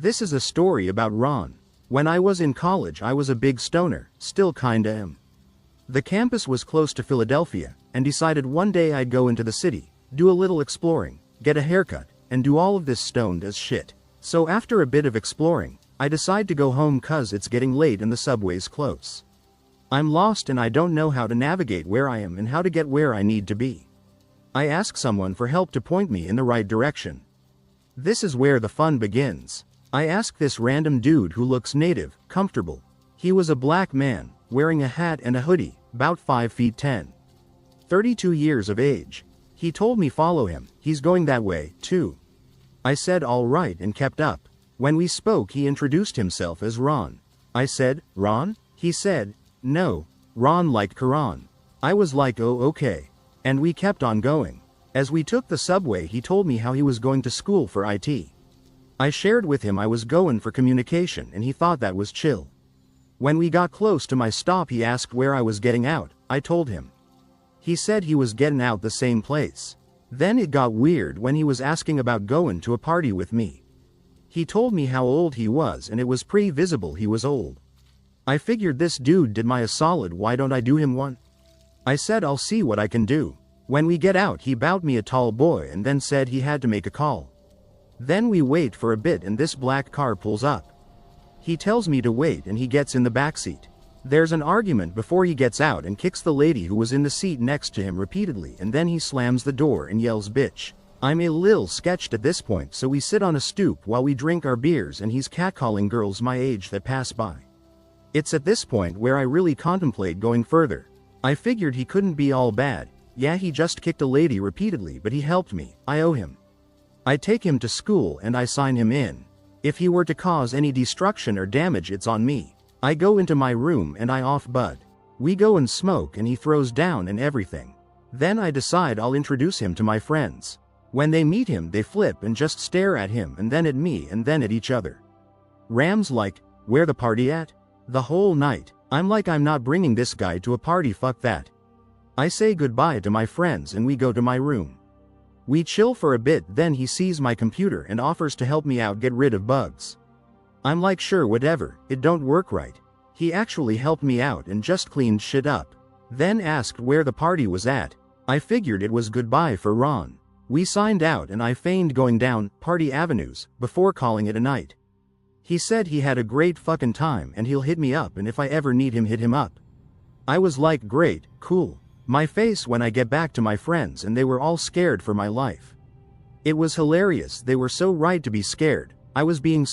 This is a story about Ron. When I was in college I was a big stoner, still kinda am. The campus was close to Philadelphia, and decided one day I'd go into the city, do a little exploring, get a haircut, and do all of this stoned as shit. So after a bit of exploring, I decide to go home cause it's getting late and the subway's close. I'm lost and I don't know how to navigate where I am and how to get where I need to be. I ask someone for help to point me in the right direction. This is where the fun begins. I ask this random dude who looks native, comfortable. He was a black man, wearing a hat and a hoodie, about 5 feet 10. 32 years of age. He told me follow him, he's going that way, too. I said alright and kept up. When we spoke he introduced himself as Ron. I said, Ron? He said, no, Ron like Quran. I was like oh okay. And we kept on going. As we took the subway he told me how he was going to school for IT. I shared with him I was going for communication and he thought that was chill. When we got close to my stop he asked where I was getting out. I told him. He said he was getting out the same place. Then it got weird when he was asking about going to a party with me. He told me how old he was and it was pretty visible he was old. I figured this dude did me a solid, why don't I do him one? I said I'll see what I can do. When we get out he bowed me a tall boy and then said he had to make a call. Then we wait for a bit and this black car pulls up. He tells me to wait and he gets in the backseat. There's an argument before he gets out and kicks the lady who was in the seat next to him repeatedly and then he slams the door and yells bitch. I'm a lil sketched at this point so we sit on a stoop while we drink our beers and he's catcalling girls my age that pass by. It's at this point where I really contemplate going further. I figured he couldn't be all bad, yeah he just kicked a lady repeatedly but he helped me, I owe him. I take him to school and I sign him in. If he were to cause any destruction or damage it's on me. I go into my room and I off bud. We go and smoke and he throws down and everything. Then I decide I'll introduce him to my friends. When they meet him they flip and just stare at him and then at me and then at each other. Ram's like, where the party at? The whole night. I'm like I'm not bringing this guy to a party, fuck that. I say goodbye to my friends and we go to my room. We chill for a bit then he sees my computer and offers to help me out get rid of bugs. I'm like sure whatever, it don't work right. He actually helped me out and just cleaned shit up. Then asked where the party was at. I figured it was goodbye for Ron. We signed out and I feigned going down Party Avenues before calling it a night. He said he had a great fucking time and he'll hit me up and if I ever need him hit him up. I was like great, cool. My face when I get back to my friends and they were all scared for my life. It was hilarious, they were so right to be scared. I was being